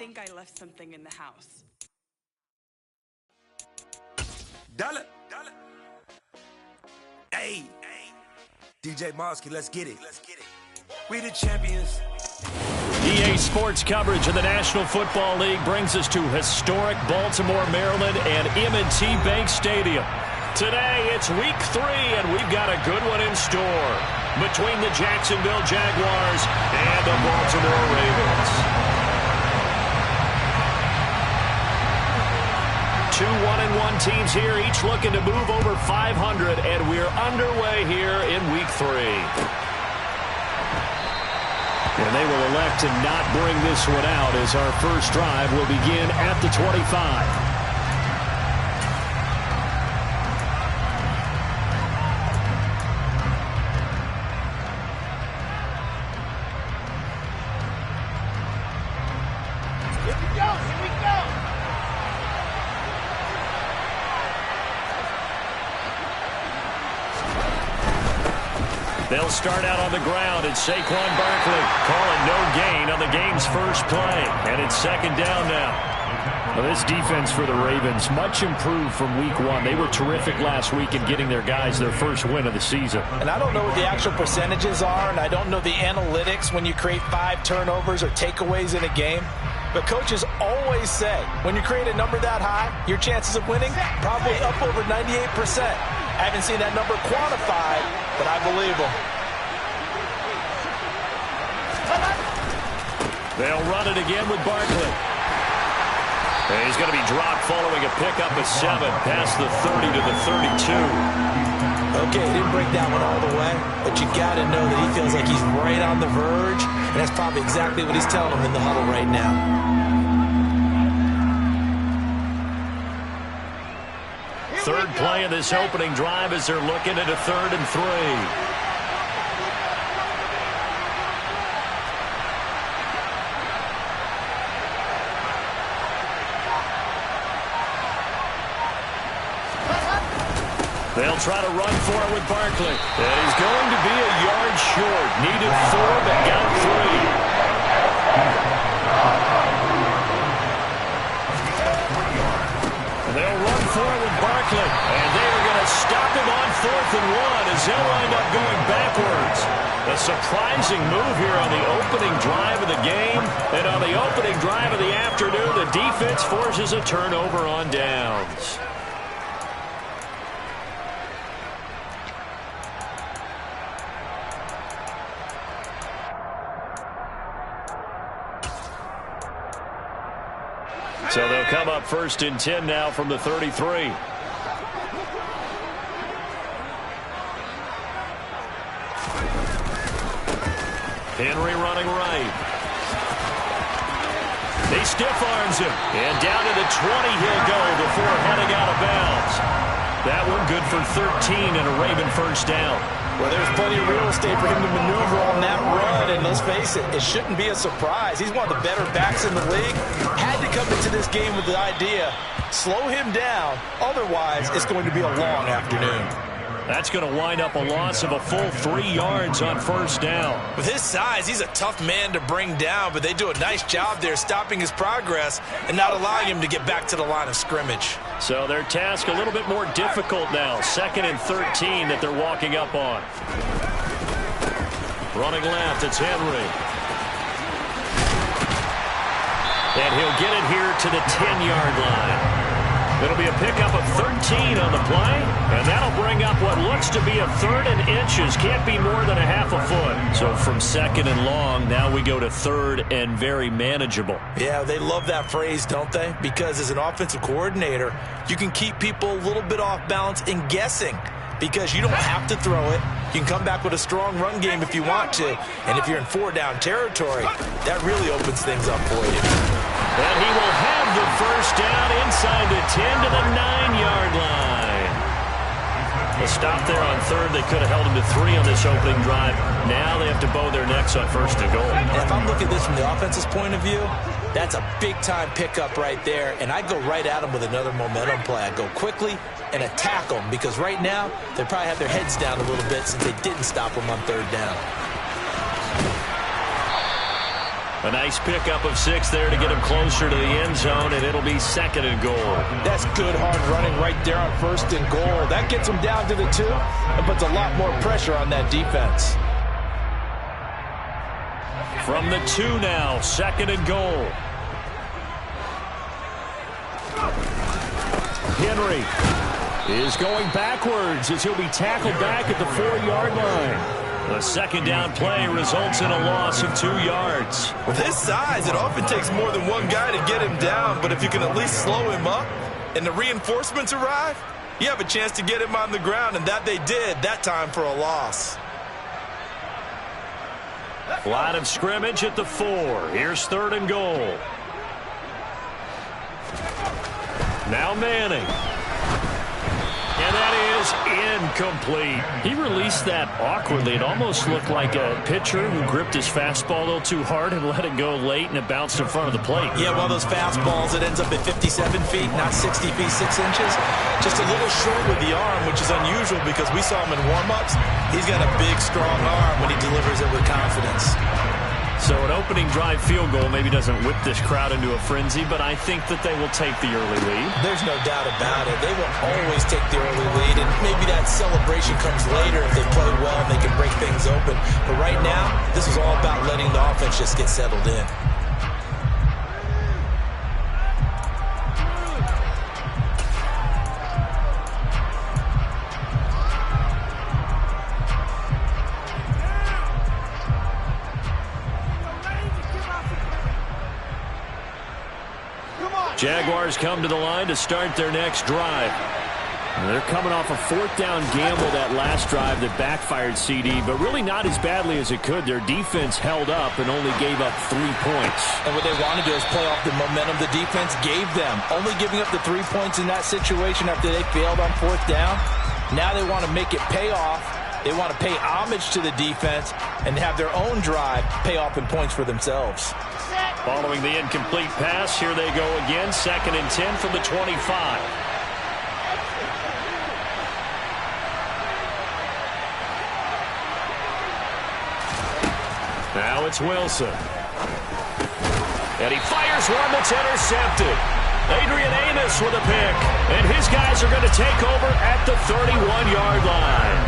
think I left something in the house. Dollar. Hey. DJ Mosky, let's get it. We the champions. EA Sports coverage of the National Football League brings us to historic Baltimore, Maryland, and M&T Bank Stadium. Today, it's Week 3, and we've got a good one in store between the Jacksonville Jaguars and the Baltimore Ravens. Two 1-1 teams here, each looking to move over 500, and we're underway here in Week 3. And they will elect to not bring this one out as our first drive will begin at the 25. They'll start out on the ground. It's Saquon Barkley calling no gain on the game's first play. And it's second down now. Well, this defense for the Ravens, much improved from Week 1. They were terrific last week in getting their guys their first win of the season. And I don't know what the actual percentages are, and I don't know the analytics when you create 5 turnovers or takeaways in a game. But coaches always say, when you create a number that high, your chances of winning probably up over 98%. I haven't seen that number quantified, but I believe them. They'll run it again with Barkley. And he's going to be dropped following a pickup of 7 past the 30 to the 32. Okay, he didn't break that one all the way, but you got to know that he feels like he's right on the verge, and that's probably exactly what he's telling him in the huddle right now. Third play of this opening drive as they're looking at a 3rd and 3. They'll try to run for it with Barkley. And he's going to be a yard short. Needed 4, but got 3. They'll run for it with Barkley. And they are going to stop him on 4th and 1 as they'll wind up going backwards. A surprising move here on the opening drive of the game. And on the opening drive of the afternoon, the defense forces a turnover on downs. So they'll come up 1st and 10 now from the 33. Henry running right. He stiff arms him. And down to the 20 he'll go before heading out of bounds. That one good for 13 and a Raven first down. Well, there's plenty of real estate for him to maneuver on that run, and let's face it, it shouldn't be a surprise. He's one of the better backs in the league. Had to come into this game with the idea, slow him down, otherwise it's going to be a long afternoon. That's going to wind up a loss of a full 3 yards on first down. With his size, he's a tough man to bring down, but they do a nice job there stopping his progress and not allowing him to get back to the line of scrimmage. So their task a little bit more difficult now. 2nd and 13 that they're walking up on. Running left, it's Henry. And he'll get it here to the 10-yard line. It'll be a pickup of 13 on the play, and that'll bring up what looks to be a 3rd and inches. Can't be more than a half a foot. So from 2nd and long, now we go to 3rd and very manageable. Yeah, they love that phrase, don't they? Because as an offensive coordinator, you can keep people a little bit off balance in guessing because you don't have to throw it. You can come back with a strong run game if you want to, and if you're in 4-down territory, that really opens things up for you. And he will have the first down inside the 10 to the 9-yard line. A stop there on 3rd. They could have held him to 3 on this opening drive. Now they have to bow their necks on 1st and goal. And if I'm looking at this from the offense's point of view, that's a big-time pickup right there. And I go right at him with another momentum play. I go quickly and attack them because right now they probably have their heads down a little bit since they didn't stop them on 3rd down. A nice pickup of 6 there to get him closer to the end zone, and it'll be 2nd and goal. That's good hard running right there on 1st and goal. That gets him down to the 2 and puts a lot more pressure on that defense. From the 2 now, 2nd and goal. Henry is going backwards as he'll be tackled back at the 4-yard line. The 2nd down play results in a loss of 2 yards. With his size, it often takes more than one guy to get him down, but if you can at least slow him up and the reinforcements arrive, you have a chance to get him on the ground, and that they did that time for a loss. Line of scrimmage at the 4. Here's 3rd and goal. Now Manning. And that is incomplete. He released that awkwardly. It almost looked like a pitcher who gripped his fastball a little too hard and let it go late, and it bounced in front of the plate. Yeah, one of those fastballs that ends up at 57 feet, not 60 feet, 6 inches. Just a little short with the arm, which is unusual because we saw him in warm-ups. He's got a big, strong arm when he delivers it with confidence. So an opening drive field goal maybe doesn't whip this crowd into a frenzy, but I think that they will take the early lead. There's no doubt about it. They will always take the early lead, and maybe that celebration comes later if they play well and they can break things open. But right now, this is all about letting the offense just get settled in. Jaguars come to the line to start their next drive. They're coming off a 4th down gamble that last drive that backfired CD, but really not as badly as it could. Their defense held up and only gave up 3 points. And what they want to do is play off the momentum the defense gave them. Only giving up the 3 points in that situation after they failed on 4th down. Now they want to make it pay off. They want to pay homage to the defense and have their own drive pay off in points for themselves. Following the incomplete pass, here they go again. 2nd and 10 from the 25. Now it's Wilson. And he fires one that's intercepted. Adrian Amos with a pick. And his guys are going to take over at the 31-yard line.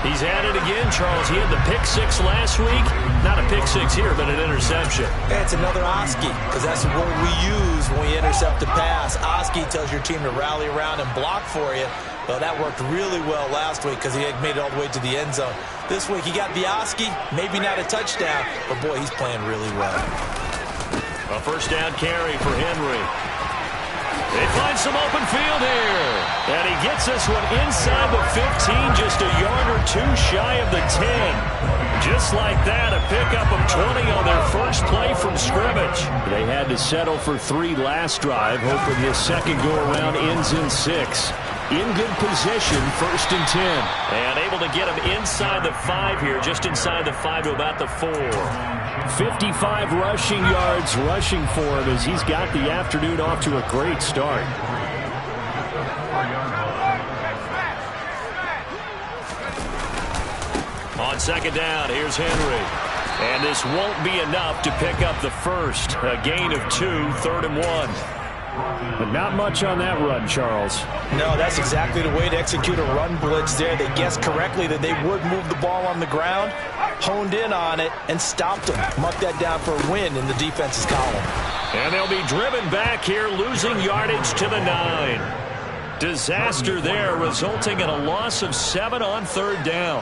He's at it again, Charles. He had the pick 6 last week. Not a pick 6 here, but an interception. Yeah, it's another Oski, because that's the word we use when we intercept a pass. Oski tells your team to rally around and block for you. Well, that worked really well last week because he had made it all the way to the end zone. This week he got the Oski, maybe not a touchdown, but boy, he's playing really well. A 1st down carry for Henry. They find some open field here. And he gets this one inside the 15, just a yard or 2 shy of the 10. Just like that, a pickup of 20 on their first play from scrimmage. They had to settle for 3 last drive, hoping his second go-around ends in 6. In good position, 1st and 10. And able to get him inside the 5 here, just inside the 5 to about the 4. 55 rushing yards rushing for him as he's got the afternoon off to a great start. On 2nd down, here's Henry. And this won't be enough to pick up the first. A gain of 2, 3rd and 1. But not much on that run, Charles. No, that's exactly the way to execute a run blitz there. They guessed correctly that they would move the ball on the ground, honed in on it, and stopped them. Mark that down for a win in the defense's column. And they'll be driven back here, losing yardage to the 9. Disaster there, resulting in a loss of 7 on 3rd down.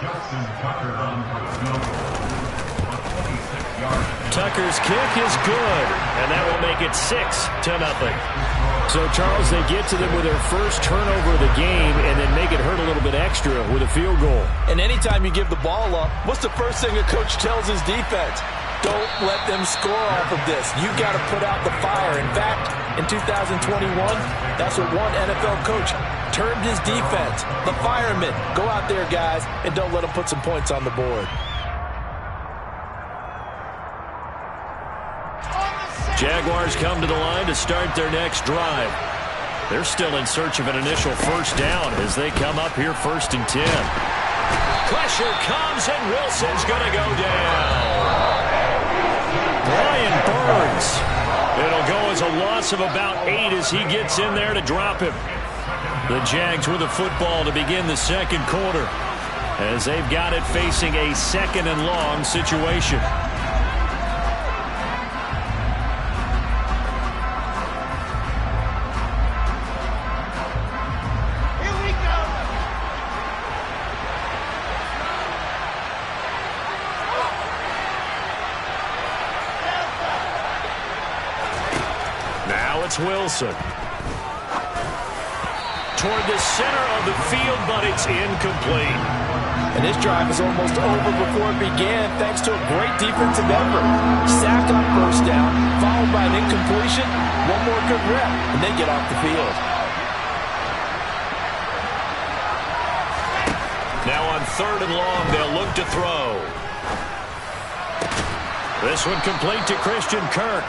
Tucker's kick is good, and that will make it 6-0. So, Charles, they get to them with their first turnover of the game and then make it hurt a little bit extra with a field goal. And anytime you give the ball up, what's the first thing a coach tells his defense? Don't let them score off of this. You've got to put out the fire. In fact, in 2021, that's what one NFL coach termed his defense. The firemen. Go out there, guys, and don't let them put some points on the board. Jaguars come to the line to start their next drive. They're still in search of an initial 1st down as they come up here 1st and 10. Pressure comes, and Wilson's going to go down. Brian loss of about 8 as he gets in there to drop him. The Jags with the football to begin the second quarter, as they've got it facing a 2nd and long situation. Now it's Wilson. Toward the center of the field, but it's incomplete. And this drive is almost over before it began, thanks to a great defensive effort. Sack on first down, followed by an incompletion. One more good rep, and they get off the field. Now on 3rd and long, they'll look to throw. This one complete to Christian Kirk.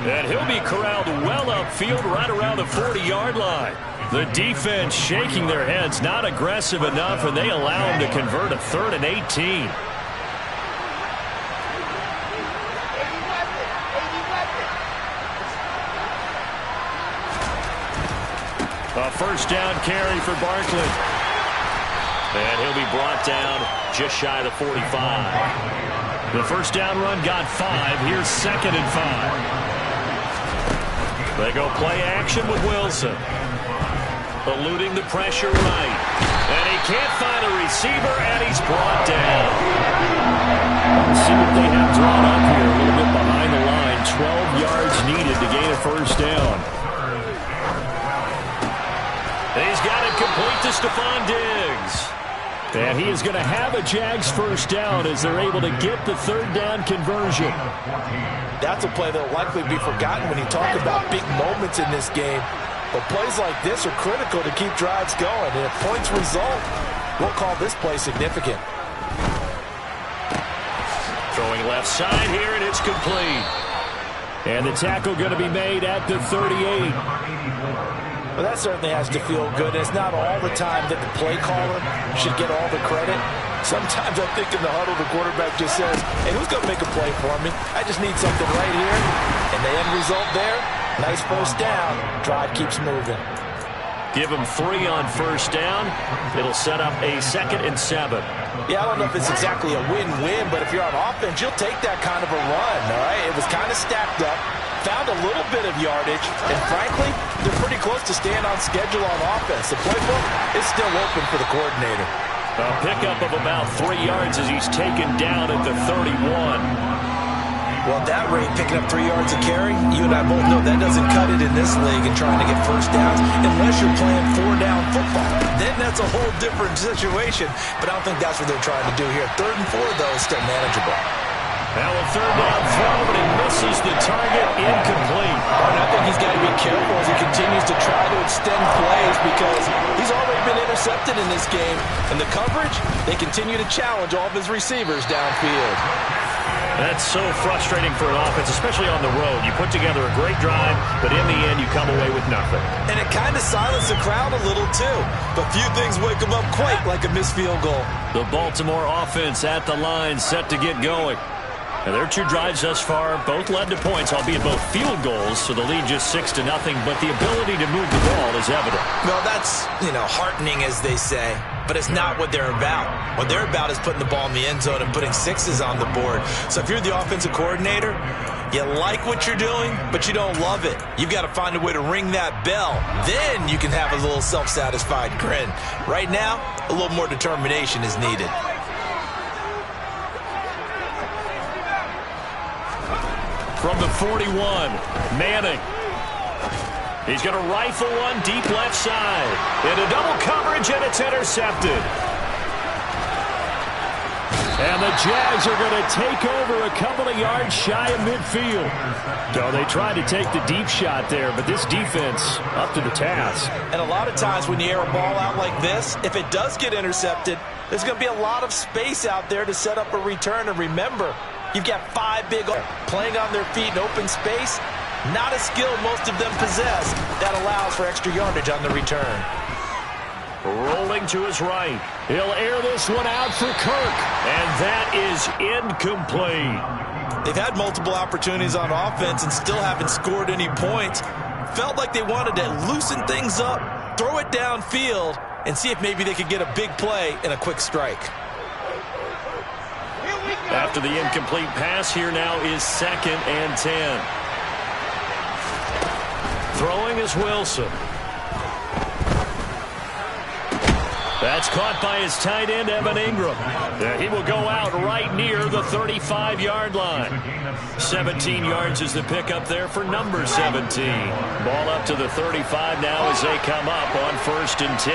And he'll be corralled well upfield right around the 40-yard line. The defense shaking their heads, not aggressive enough, and they allow him to convert a 3rd and 18. A first down carry for Barkley. And he'll be brought down just shy of the 45. The first down run got 5. Here's 2nd and 5. They go play action with Wilson. Eluding the pressure right. And he can't find a receiver, and he's brought down. Let's see what they have drawn up here. A little bit behind the line. 12 yards needed to gain a first down. He's got it complete to Stephon Diggs. And he is going to have a Jags first down as they're able to get the 3rd down conversion. That's a play that will likely be forgotten when you talk about big moments in this game. But plays like this are critical to keep drives going. And if points result, we'll call this play significant. Throwing left side here, and it's complete. And the tackle going to be made at the 38. Well, that certainly has to feel good. It's not all the time that the play caller should get all the credit. Sometimes I think in the huddle, the quarterback just says, hey, who's going to make a play for me? I just need something right here. And the end result there, nice first down. Drive keeps moving. Give him 3 on first down. It'll set up a 2nd and 7. Yeah, I don't know if it's exactly a win-win, but if you're on offense, you'll take that kind of a run, all right? It was kind of stacked up. Found a little bit of yardage, and frankly, they're pretty close to staying on schedule on offense. The playbook is still open for the coordinator. A pickup of about 3 yards as he's taken down at the 31. Well, at that rate, picking up 3 yards a carry, you and I both know that doesn't cut it in this league and trying to get first downs unless you're playing 4-down football. Then that's a whole different situation, but I don't think that's what they're trying to do here. 3rd and 4, though, is still manageable. Now a 3rd down throw, but he misses the target, incomplete. And I think he's got to be careful as he continues to try to extend plays because he's already been intercepted in this game. And the coverage, they continue to challenge all of his receivers downfield. That's so frustrating for an offense, especially on the road. You put together a great drive, but in the end, you come away with nothing. And it kind of silenced the crowd a little, too. But few things wake them up quite like a missed field goal. The Baltimore offense at the line, set to get going. And their 2 drives thus far both led to points, albeit both field goals, so the lead just 6-0, but the ability to move the ball is evident. Well, that's, heartening, as they say, but it's not what they're about. What they're about is putting the ball in the end zone and putting 6s on the board. So if you're the offensive coordinator, you like what you're doing, but you don't love it. You've got to find a way to ring that bell. Then you can have a little self-satisfied grin. Right now, a little more determination is needed. From the 41, Manning. He's going to rifle one deep left side. Into double coverage, and it's intercepted. And the Jags are going to take over a couple of yards shy of midfield. So they tried to take the deep shot there, but this defense up to the task. And a lot of times when you air a ball out like this, if it does get intercepted, there's going to be a lot of space out there to set up a return. And remember, you've got 5 big playing on their feet in open space. Not a skill most of them possess. That allows for extra yardage on the return. Rolling to his right. He'll air this one out for Kirk. And that is incomplete. They've had multiple opportunities on offense and still haven't scored any points. felt like they wanted to loosen things up, throw it downfield, and see if maybe they could get a big play and a quick strike. After the incomplete pass, here now is 2nd and 10. Throwing is Wilson. That's caught by his tight end, Evan Ingram. He will go out right near the 35-yard line. 17 yards is the pickup there for number 17. Ball up to the 35 now as they come up on 1st and 10.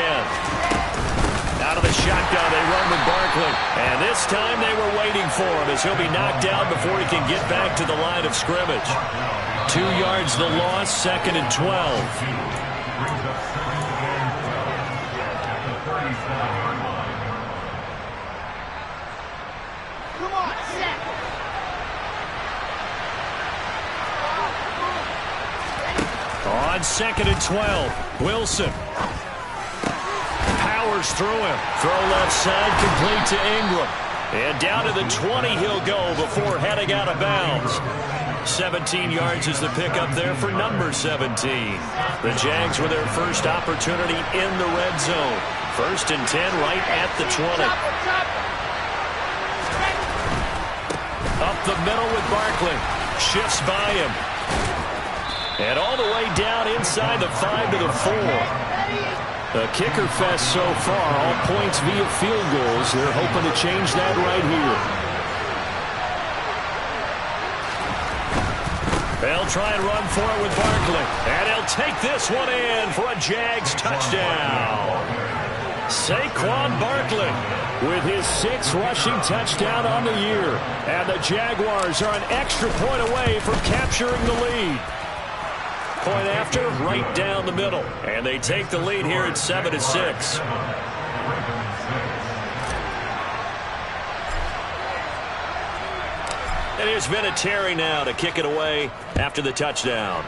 Out of the shotgun, they run with Barkley. And this time they were waiting for him as he'll be knocked down before he can get back to the line of scrimmage. 2 yards the loss, 2nd and 12. On 2nd and 12, Wilson powers through him. Throw left side, complete to Ingram. And down to the 20 he'll go before heading out of bounds. 17 yards is the pickup there for number 17. The Jags with their first opportunity in the red zone. 1st and 10 right at the 20. Up the middle with Barkley. Shifts by him. And all the way down inside the 5 to the 4. The kicker fest so far, all points via field goals. They're hoping to change that right here. They'll try and run for it with Barkley. And he'll take this one in for a Jags touchdown. Saquon Barkley with his 6th rushing touchdown on the year. And the Jaguars are an extra point away from capturing the lead. Point after, right down the middle. And they take the lead here at 7-6. And here's Vinatieri now to kick it away after the touchdown.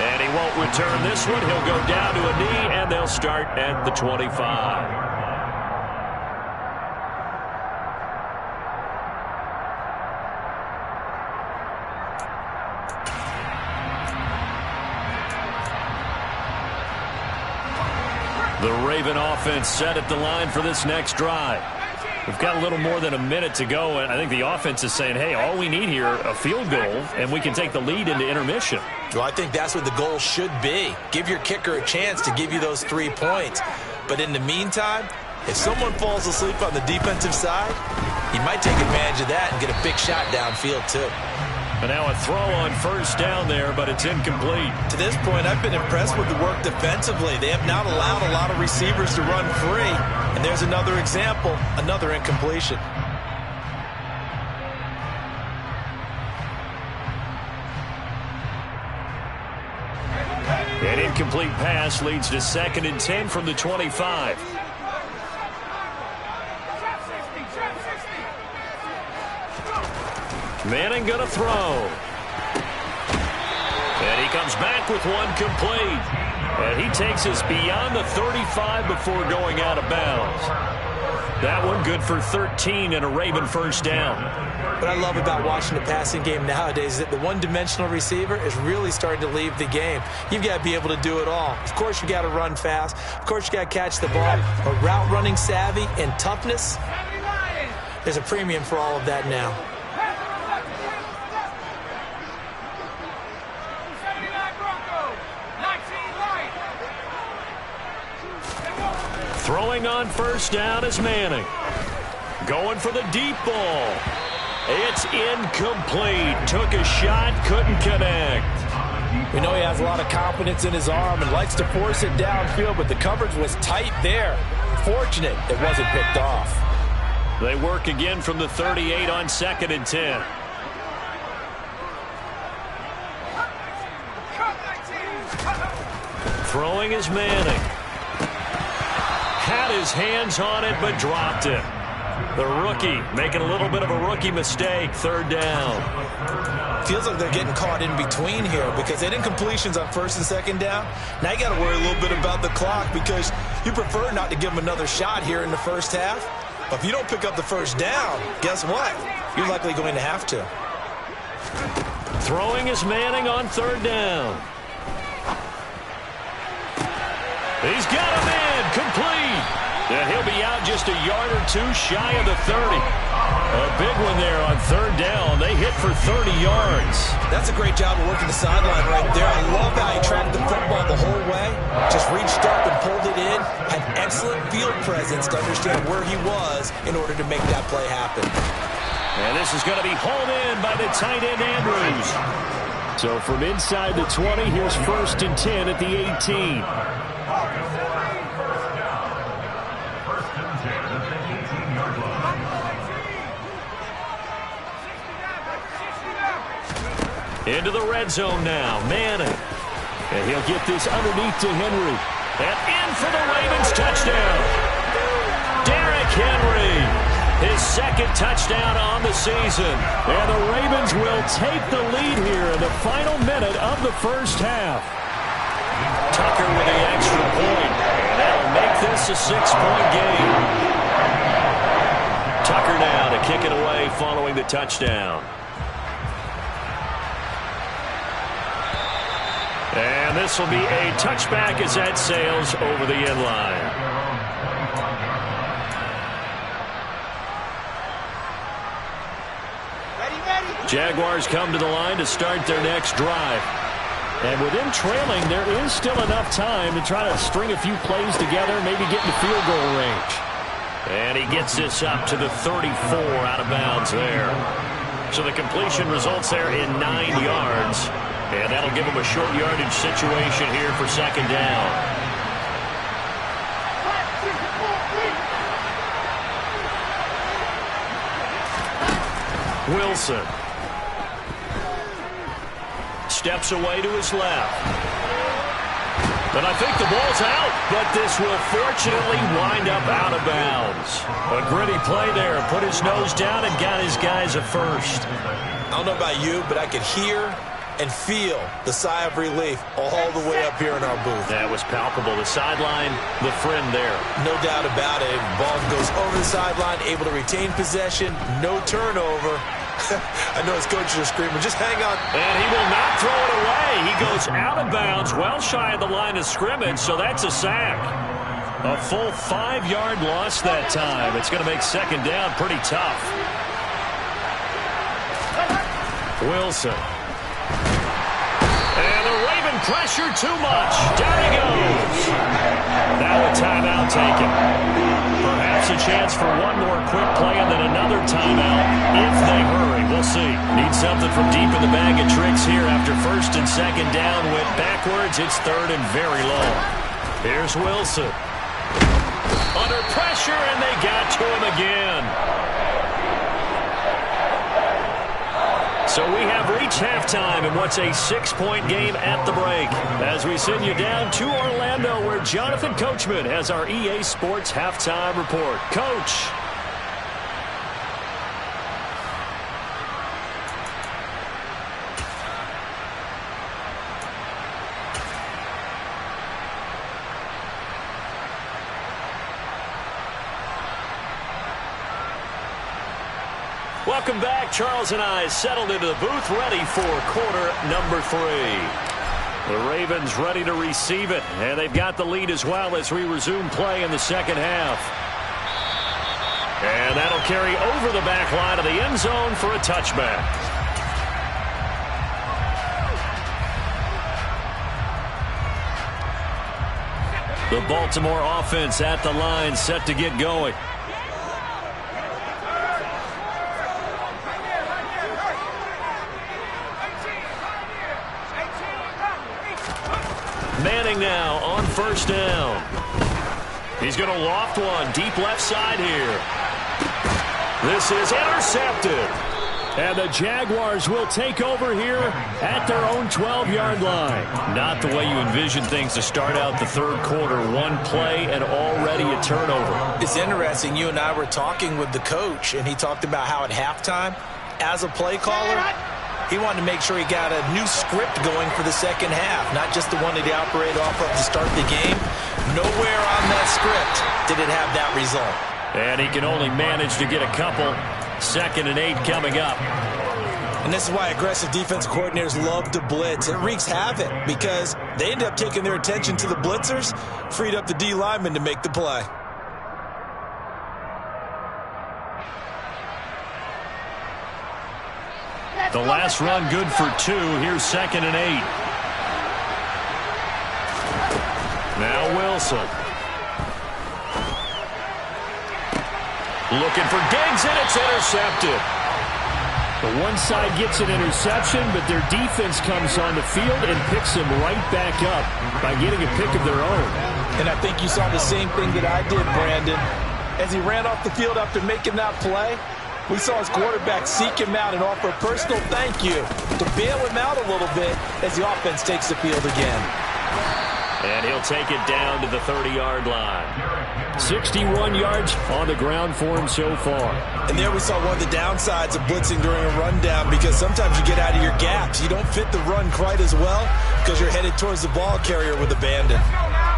And he won't return this one. He'll go down to a knee, and they'll start at the 25. The Raven offense set at the line for this next drive. We've got a little more than a minute to go, and I think the offense is saying, hey, all we need here, a field goal, and we can take the lead into intermission. Well, I think that's what the goal should be. Give your kicker a chance to give you those 3 points. But in the meantime, if someone falls asleep on the defensive side, he might take advantage of that and get a big shot downfield too. And now a throw on 1st down there, but it's incomplete. To this point, I've been impressed with the work defensively. They have not allowed a lot of receivers to run free. And there's another example, another incompletion. An incomplete pass leads to 2nd and 10 from the 25. Manning going to throw. And he comes back with one complete. And he takes us beyond the 35 before going out of bounds. That one good for 13 and a Raven 1st down. What I love about watching the passing game nowadays is that the one-dimensional receiver is really starting to leave the game. You've got to be able to do it all. Of course, you got to run fast. Of course, you got to catch the ball. But route running savvy and toughness, there's a premium for all of that now. Throwing on 1st down is Manning. Going for the deep ball. It's incomplete. Took a shot, couldn't connect. We know he has a lot of confidence in his arm and likes to force it downfield, but the coverage was tight there. Fortunate it wasn't picked off. They work again from the 38 on 2nd and 10. Throwing is Manning. Had his hands on it, but dropped it. The rookie making a little bit of a rookie mistake. 3rd down. Feels like they're getting caught in between here because they did incompletions on 1st and 2nd down. Now you got to worry a little bit about the clock because you prefer not to give them another shot here in the 1st half. But if you don't pick up the 1st down, guess what? You're likely going to have to. Throwing is Manning on third down. He's got a man complete. And he'll be out just a yard or two shy of the 30. A big one there on third down. They hit for 30 yards. That's a great job of working the sideline right there. I love how he tracked the football the whole way. Just reached up and pulled it in. Had excellent field presence to understand where he was in order to make that play happen. And this is going to be hauled in by the tight end Andrews. So from inside the 20, here's 1st and 10 at the 18. Into the red zone now, Manning. And he'll get this underneath to Henry. And in for the Ravens touchdown. Derrick Henry, his 2nd touchdown on the season. And the Ravens will take the lead here in the final minute of the first half. Tucker with the extra point. And that'll make this a 6-point game. Tucker now to kick it away following the touchdown. And this will be a touchback as that sails over the end line. Jaguars come to the line to start their next drive. And with them trailing, there is still enough time to try to string a few plays together, maybe get into field goal range. And he gets this up to the 34 out of bounds there. So the completion results there in 9 yards. And that'll give him a short yardage situation here for 2nd down. Wilson steps away to his left. And I think the ball's out, but this will fortunately wind up out of bounds. A gritty play there. Put his nose down and got his guys a first. I don't know about you, but I could hear and feel the sigh of relief all the way up here in our booth. That was palpable. The sideline, the friend there. No doubt about it. Ball goes over the sideline, able to retain possession, no turnover. I know his coaches are screaming, just hang on. And he will not throw it away. He goes out of bounds, well shy of the line of scrimmage, so that's a sack. A full 5-yard loss that time. It's going to make 2nd down pretty tough. Wilson. And the Raven pressure too much. Down he goes. Now a timeout taken. Perhaps a chance for one more quick play and then another timeout if they hurry. We'll see. Need something from deep in the bag of tricks here after 1st and 2nd down. Went backwards. It's 3rd and very long. Here's Wilson. Under pressure, and they got to him again. So we have reached halftime in what's a 6-point game at the break. As we send you down to Orlando, where Jonathan Coachman has our EA Sports Halftime Report. Coach. Welcome back. Charles and I settled into the booth, ready for quarter number 3. The Ravens ready to receive it, and they've got the lead as well as we resume play in the 2nd half. And that'll carry over the back line of the end zone for a touchback. The Baltimore offense at the line, set to get going. Manning now on 1st down. He's going to loft one deep left side here. This is intercepted. And the Jaguars will take over here at their own 12-yard line. Not the way you envision things to start out the 3rd quarter. One play and already a turnover. It's interesting. You and I were talking with the coach, and he talked about how at halftime, as a play caller, he wanted to make sure he got a new script going for the 2nd half, not just the one that he operated off of to start the game. Nowhere on that script did it have that result. And he can only manage to get a couple. 2nd and 8 coming up. And this is why aggressive defensive coordinators love to blitz. It wreaks havoc because they end up taking their attention to the blitzers, freed up the D lineman to make the play. The last run good for 2. Here's 2nd and 8. Now Wilson. Looking for Diggs, and it's intercepted. The one side gets an interception, but their defense comes on the field and picks him right back up by getting a pick of their own. And I think you saw the same thing that I did, Brandon. As he ran off the field after making that play, we saw his quarterback seek him out and offer a personal thank you to bail him out a little bit as the offense takes the field again. And he'll take it down to the 30-yard line. 61 yards on the ground for him so far. And there we saw one of the downsides of blitzing during a rundown, because sometimes you get out of your gaps. You don't fit the run quite as well because you're headed towards the ball carrier with abandon.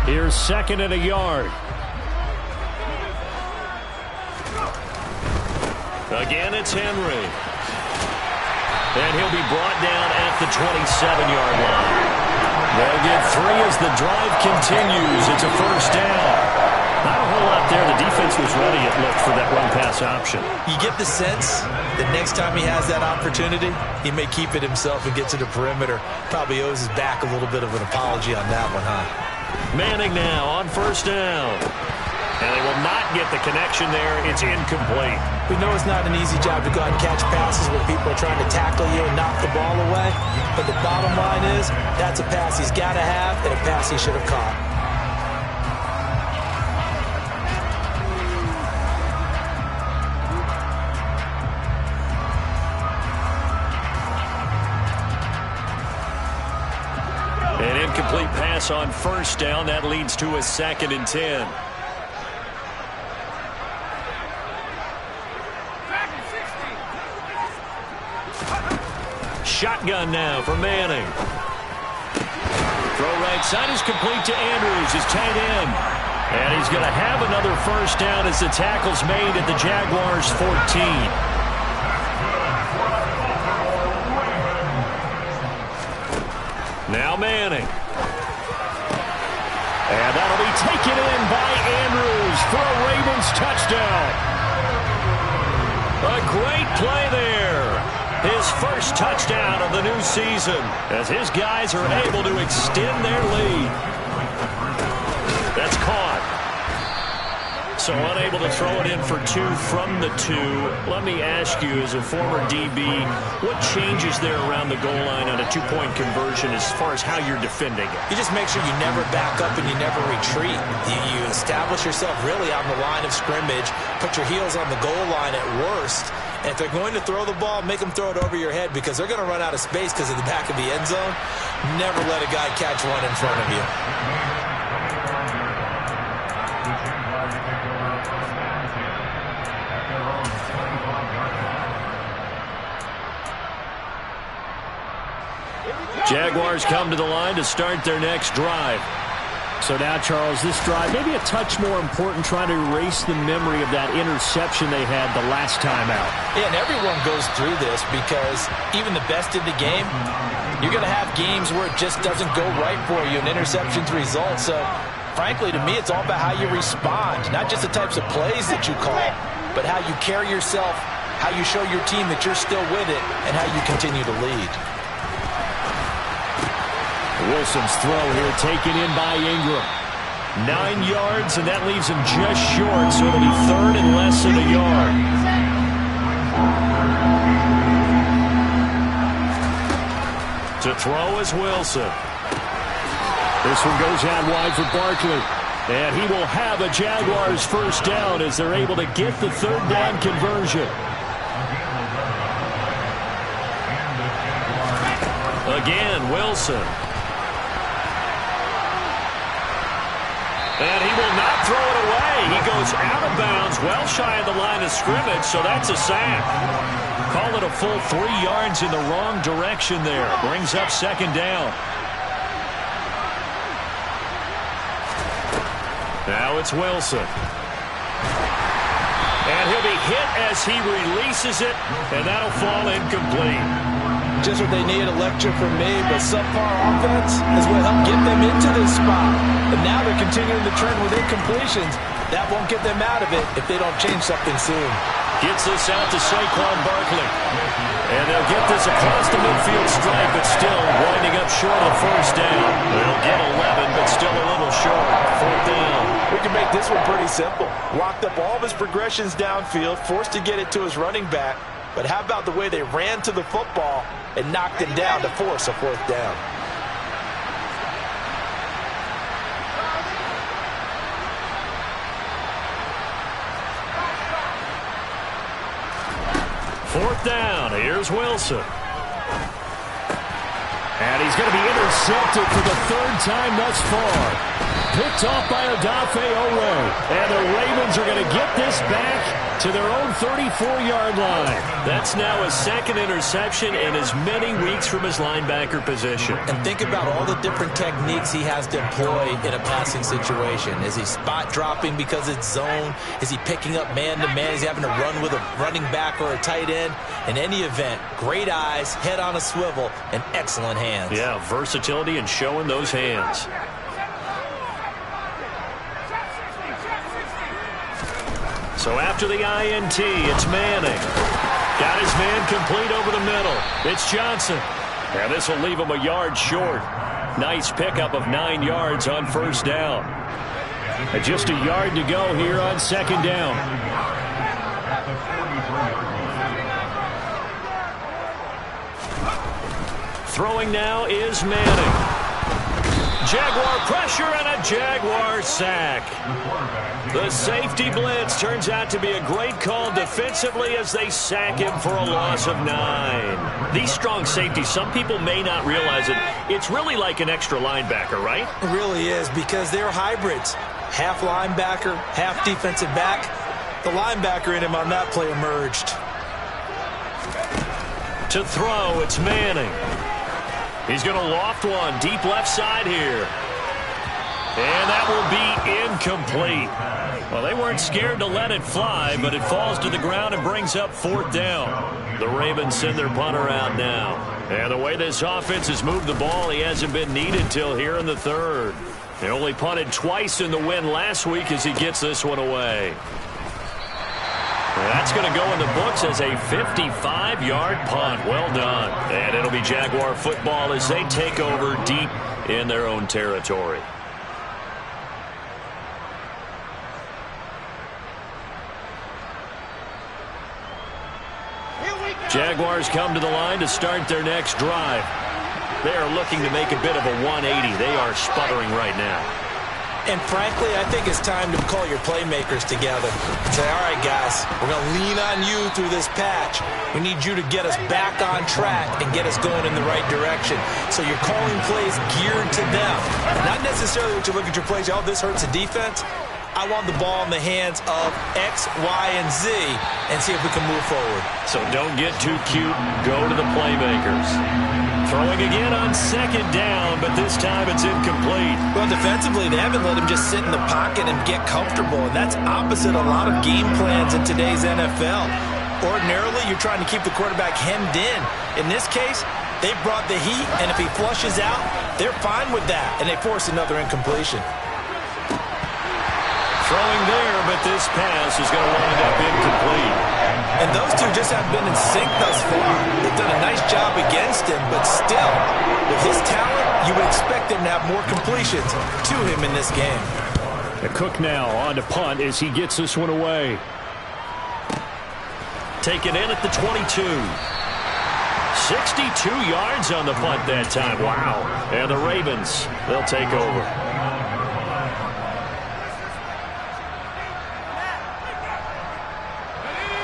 Here's 2nd and a yard. Again, it's Henry. And he'll be brought down at the 27-yard line. They'll get 3 as the drive continues. It's a first down. Not a whole lot there. The defense was ready, it looked, for that run-pass option. You get the sense that next time he has that opportunity, he may keep it himself and get to the perimeter. Probably owes his back a little bit of an apology on that one, huh? Manning now on first down. And they will not get the connection there. It's incomplete. We know it's not an easy job to go out and catch passes when people are trying to tackle you and knock the ball away. But the bottom line is, that's a pass he's got to have and a pass he should have caught. An incomplete pass on first down. That leads to a 2nd and 10. Shotgun now for Manning. Throw right side is complete to Andrews, his tight end. And he's going to have another first down as the tackle's made at the Jaguars' 14. Now Manning. And that'll be taken in by Andrews for a Ravens touchdown. A great play there. His first touchdown of the new season as his guys are able to extend their lead. That's caught. So unable to throw it in for 2 from the 2. Let me ask you, as a former DB, what changes there around the goal line on a 2-point conversion as far as how you're defending it? You just make sure you never back up and you never retreat. You establish yourself really on the line of scrimmage, put your heels on the goal line at worst. And if they're going to throw the ball, make them throw it over your head, because they're going to run out of space because of the back of the end zone. Never let a guy catch one in front of you. Jaguars come to the line to start their next drive. So now, Charles, this drive maybe a touch more important, trying to erase the memory of that interception they had the last time out. Yeah, and everyone goes through this because even the best in the game, you're going to have games where it just doesn't go right for you, and interceptions result. So, frankly, to me, it's all about how you respond, not just the types of plays that you call, but how you carry yourself, how you show your team that you're still with it, and how you continue to lead. Wilson's throw here taken in by Ingram. 9 yards, and that leaves him just short, so it'll be 3rd and less than a yard. To throw is Wilson. This one goes out wide for Barkley. And he will have a Jaguars first down as they're able to get the 3rd down conversion. Again, Wilson. And he will not throw it away. He goes out of bounds, well shy of the line of scrimmage, so that's a sack. Call it a full 3 yards in the wrong direction there. Brings up 2nd down. Now it's Wilson. And he'll be hit as he releases it, and that'll fall incomplete. Just what they need, a lecture from me, but subpar offense is what helped get them into this spot. And now they're continuing the trend with incompletions. That won't get them out of it if they don't change something soon. Gets this out to Saquon Barkley. And they'll get this across the midfield stripe, but still winding up short of the first down. They'll get 11, but still a little short. Fourth down. We can make this one pretty simple. Locked up all of his progressions downfield, forced to get it to his running back. But how about the way they ran to the football and knocked him down to force a fourth down? Fourth down. Here's Wilson. And he's going to be intercepted for the third time thus far. Picked off by Odafe Oweh. And the Ravens are going to get this back to their own 34-yard line. That's now his second interception in as many weeks from his linebacker position. And think about all the different techniques he has to employ in a passing situation. Is he spot dropping because it's zone? Is he picking up man-to-man? Is he having to run with a running back or a tight end? In any event, great eyes, head on a swivel, and excellent hands. Yeah, versatility and showing those hands. So after the INT, it's Manning. Got his man complete over the middle. It's Johnson. And this will leave him a yard short. Nice pickup of 9 yards on first down. And just a yard to go here on second down. Throwing now is Manning. Jaguar pressure and a Jaguar sack. The safety blitz turns out to be a great call defensively as they sack him for a loss of 9. These strong safeties, some people may not realize it. It's really like an extra linebacker, right? It really is, because they're hybrids. Half linebacker, half defensive back. The linebacker in him on that play emerged. To throw, it's Manning. He's going to loft one deep left side here. And that will be incomplete. Well, they weren't scared to let it fly, but it falls to the ground and brings up fourth down. The Ravens send their punter out now. And the way this offense has moved the ball, he hasn't been needed till here in the third. He only punted twice in the win last week as he gets this one away. That's going to go in the books as a 55-yard punt. Well done. And it'll be Jaguar football as they take over deep in their own territory. Jaguars come to the line to start their next drive. They are looking to make a bit of a 180. They are sputtering right now. And frankly, I think it's time to call your playmakers together. Say, all right, guys, we're going to lean on you through this patch. We need you to get us back on track and get us going in the right direction. So you're calling plays geared to them. Not necessarily what you look at your plays, oh, this hurts the defense. I want the ball in the hands of X, Y, and Z and see if we can move forward. So don't get too cute. Go to the playmakers. Throwing again on second down, but this time it's incomplete. Well, defensively, they haven't let him just sit in the pocket and get comfortable, and that's opposite a lot of game plans in today's NFL. Ordinarily, you're trying to keep the quarterback hemmed in. In this case, they brought the heat, and if he flushes out, they're fine with that, and they force another incompletion. Throwing there, but this pass is going to wind up incomplete. And those two just have been in sync thus far. They've done a nice job against him, but still, with his talent, you would expect him to have more completions to him in this game. The Cook now on to punt as he gets this one away. Taken in at the 22. 62 yards on the punt that time. Wow. And the Ravens, they'll take over.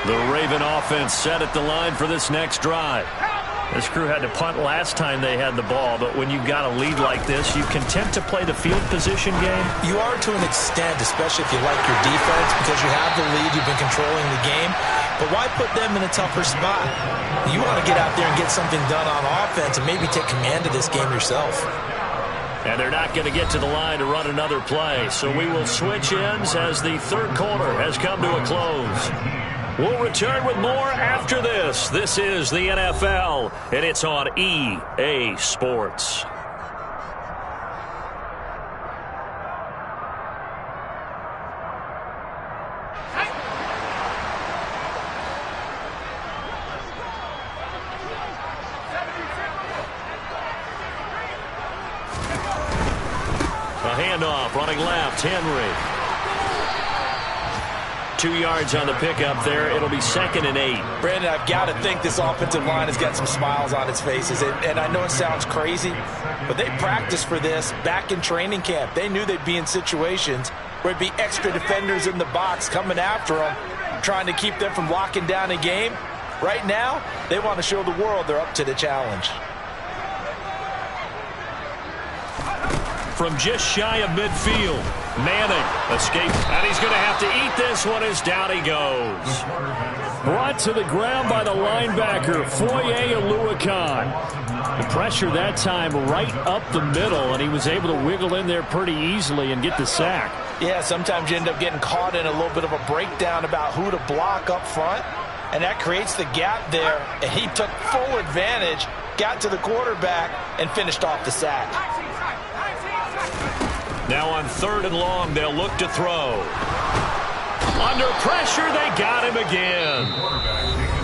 The Raven offense set at the line for this next drive. This crew had to punt last time they had the ball, but when you've got a lead like this, you content to play the field position game? You are to an extent, especially if you like your defense, because you have the lead, you've been controlling the game. But why put them in a tougher spot? You want to get out there and get something done on offense and maybe take command of this game yourself. And they're not going to get to the line to run another play. So we will switch ends as the third quarter has come to a close. We'll return with more after this. This is the NFL, and it's on EA Sports. Handoff, running left, Henry. 2 yards on the pickup there. It'll be 2nd and 8. Brandon, I've got to think this offensive line has got some smiles on its faces. And I know it sounds crazy, but they practiced for this back in training camp. They knew they'd be in situations where it'd be extra defenders in the box coming after them, trying to keep them from locking down a game. Right now, they want to show the world they're up to the challenge. From just shy of midfield, Manning escapes, and he's going to have to eat this one as down he goes. Brought to the ground by the linebacker, Foye Oluokun. The pressure that time right up the middle, and he was able to wiggle in there pretty easily and get the sack. Yeah, sometimes you end up getting caught in a little bit of a breakdown about who to block up front, and that creates the gap there, and he took full advantage, got to the quarterback, and finished off the sack. Now on 3rd and long, they'll look to throw. Under pressure, they got him again.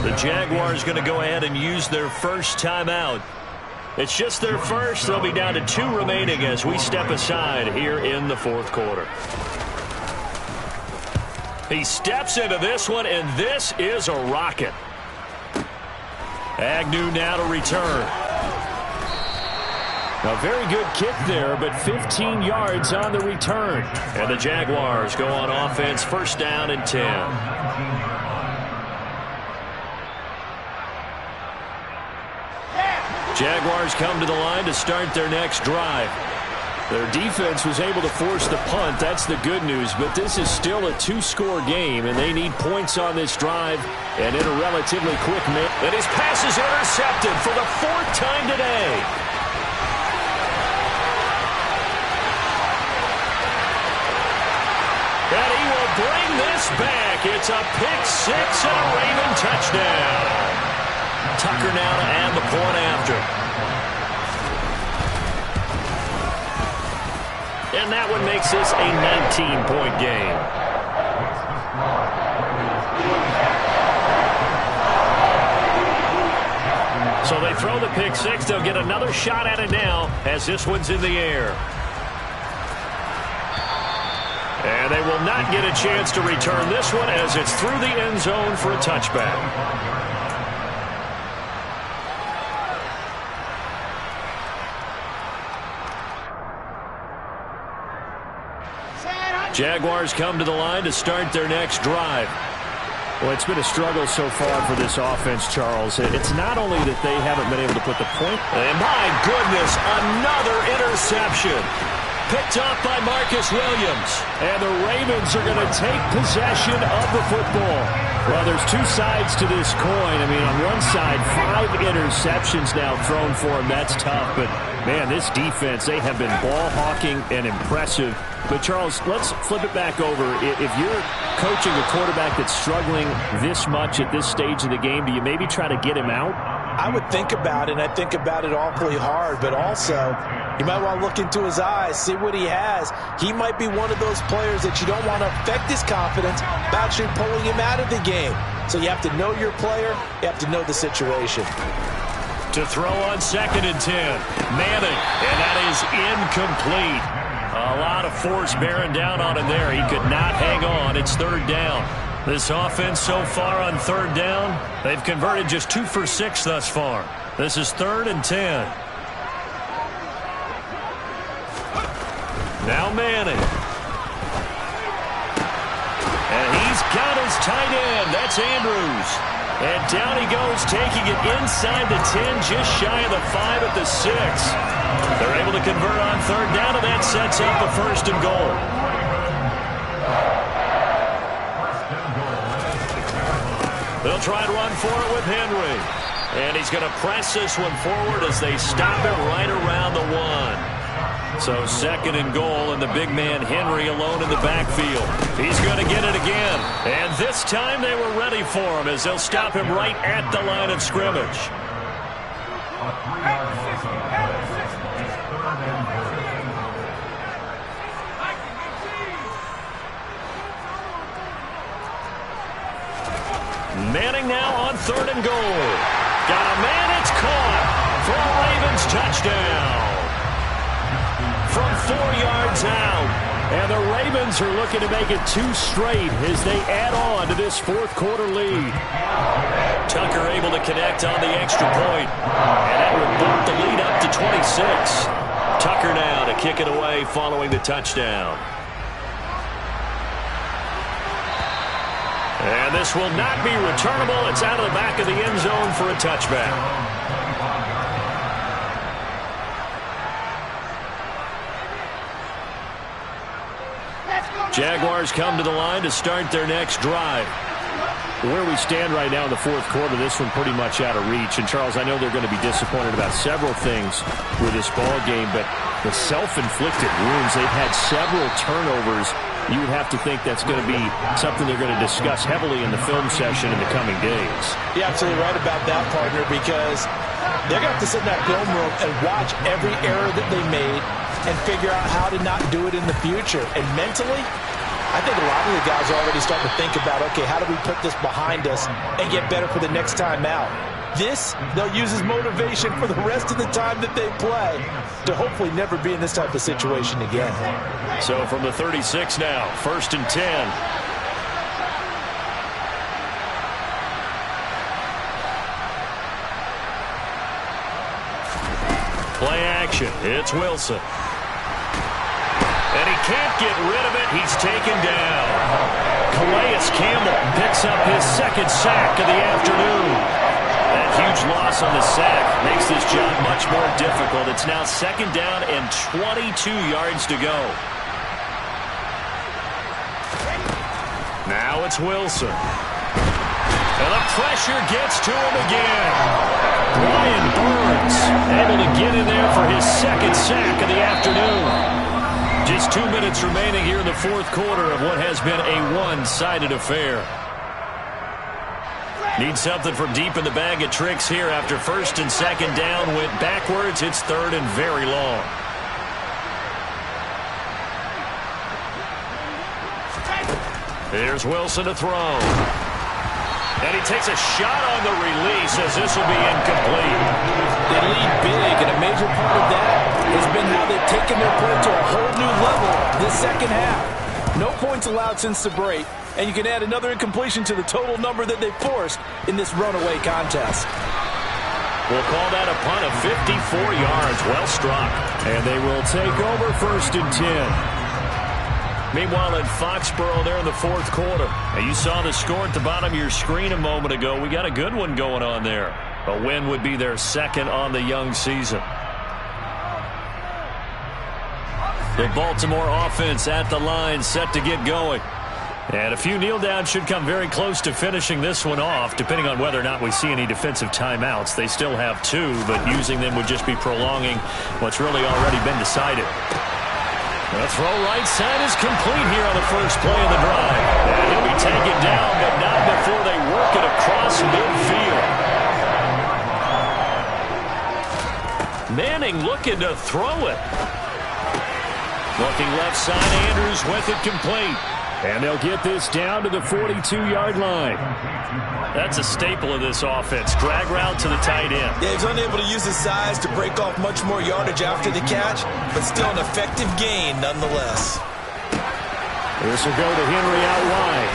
The Jaguars going to go ahead and use their first timeout. It's just their first. They'll be down to 2 remaining as we step aside here in the 4th quarter. He steps into this one, and this is a rocket. Agnew now to return. A very good kick there, but 15 yards on the return. And the Jaguars go on offense, 1st down and 10. Jaguars come to the line to start their next drive. Their defense was able to force the punt. That's the good news, but this is still a 2-score game, and they need points on this drive and in a relatively quick manner. And his pass is intercepted for the 4th time today. And he will bring this back. It's a pick 6 and a Raven touchdown. Tucker now to add the point after. And that one makes this a 19-point game. So they throw the pick 6. They'll get another shot at it now as this one's in the air. And they will not get a chance to return this one as it's through the end zone for a touchback. Jaguars come to the line to start their next drive. Well, it's been a struggle so far for this offense, Charles. It's not only that they haven't been able to put the point. And my goodness, another interception. Picked off by Marcus Williams. And the Ravens are going to take possession of the football. Well, there's 2 sides to this coin. I mean, on one side, 5 interceptions now thrown for him. That's tough. But, man, this defense, they have been ball hawking and impressive. But, Charles, let's flip it back over. If you're coaching a quarterback that's struggling this much at this stage of the game, do you maybe try to get him out? I would think about it, and I think about it awfully hard. But also, you might want to look into his eyes, see what he has. He might be one of those players that you don't want to affect his confidence by actually pulling him out of the game. So you have to know your player. You have to know the situation. To throw on 2nd and 10. Manning, and that is incomplete. A lot of force bearing down on him there. He could not hang on. It's 3rd down. This offense so far on 3rd down, they've converted just 2 for 6 thus far. This is 3rd and 10. Now Manning. And he's got his tight end. That's Andrews. And down he goes, taking it inside the 10, just shy of the 5 at the 6. They're able to convert on 3rd down, and that sets up a 1st and goal. They'll try and run for it with Henry. And he's going to press this one forward as they stop it right around the 1. So 2nd and goal, and the big man Henry alone in the backfield. He's going to get it again. And this time they were ready for him as they'll stop him right at the line of scrimmage. Manning now on 3rd and goal. Got a man, it's caught for a Ravens touchdown. From 4 yards out. And the Ravens are looking to make it 2 straight as they add on to this 4th quarter lead. Tucker able to connect on the extra point. And that would bump the lead up to 26. Tucker now to kick it away following the touchdown. And this will not be returnable. It's out of the back of the end zone for a touchback. Jaguars come to the line to start their next drive. Where we stand right now in the 4th quarter, this one pretty much out of reach. And, Charles, I know they're going to be disappointed about several things with this ball game, but the self-inflicted wounds, they've had several turnovers. You would have to think that's going to be something they're going to discuss heavily in the film session in the coming days. You're absolutely right about that, partner, because they're going to have to sit in that film room and watch every error that they made and figure out how to not do it in the future. And mentally, I think a lot of the guys are already starting to think about, okay, how do we put this behind us and get better for the next time out? This, they'll use as motivation for the rest of the time that they play to hopefully never be in this type of situation again. So from the 36 now, 1st and 10. Play action. It's Wilson. And he can't get rid of it. He's taken down. Calais Campbell picks up his 2nd sack of the afternoon. That huge loss on the sack makes this job much more difficult. It's now 2nd down and 22 yards to go. Now it's Wilson. And the pressure gets to him again. Brian Burns able to get in there for his 2nd sack of the afternoon. Just 2 minutes remaining here in the 4th quarter of what has been a one-sided affair. Need something from deep in the bag of tricks here after 1st and 2nd down. Went backwards. It's 3rd and very long. Here's Wilson to throw. And he takes a shot on the release as this will be incomplete. They lead big, and a major part of that has been how they've taken their play to a whole new level this 2nd half. No points allowed since the break, and you can add another incompletion to the total number that they forced in this runaway contest. We'll call that a punt of 54 yards. Well struck. And they will take over 1st and 10. Meanwhile, in Foxborough, there in the 4th quarter. Now, you saw the score at the bottom of your screen a moment ago. We got a good one going on there. A win would be their 2nd on the young season. The Baltimore offense at the line, set to get going. And a few kneel downs should come very close to finishing this one off, depending on whether or not we see any defensive timeouts. They still have 2, but using them would just be prolonging what's really already been decided. The throw right side is complete here on the first play of the drive. And he'll be taken down, but not before they work it across midfield. Manning looking to throw it. Looking left side, Andrews with it complete. And they'll get this down to the 42-yard line. That's a staple of this offense. Drag route to the tight end. Yeah, he's unable to use his size to break off much more yardage after the catch, but still an effective gain nonetheless. This will go to Henry out wide.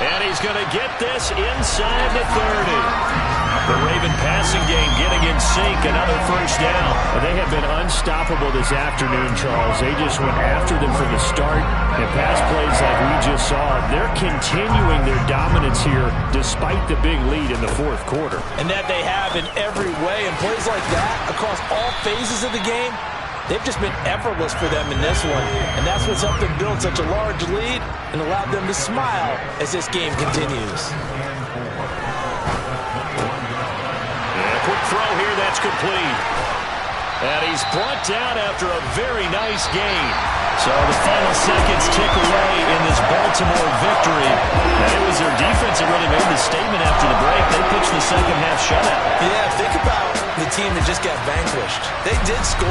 And he's going to get this inside the 30. The Raven passing game getting in sync. Another first down. They have been unstoppable this afternoon, Charles. They just went after them from the start. And pass plays like we just saw, they're continuing their dominance here despite the big lead in the 4th quarter. And that they have in every way. And plays like that across all phases of the game, they've just been effortless for them in this one. And that's what's helped them build such a large lead and allowed them to smile as this game continues. Quick throw here, that's complete. And he's brought down after a very nice gain. So the final seconds tick away in this Baltimore victory. And it was their defense that really made the statement after the break. They pitched the second half shutout. Yeah, think about the team that just got vanquished. They did score.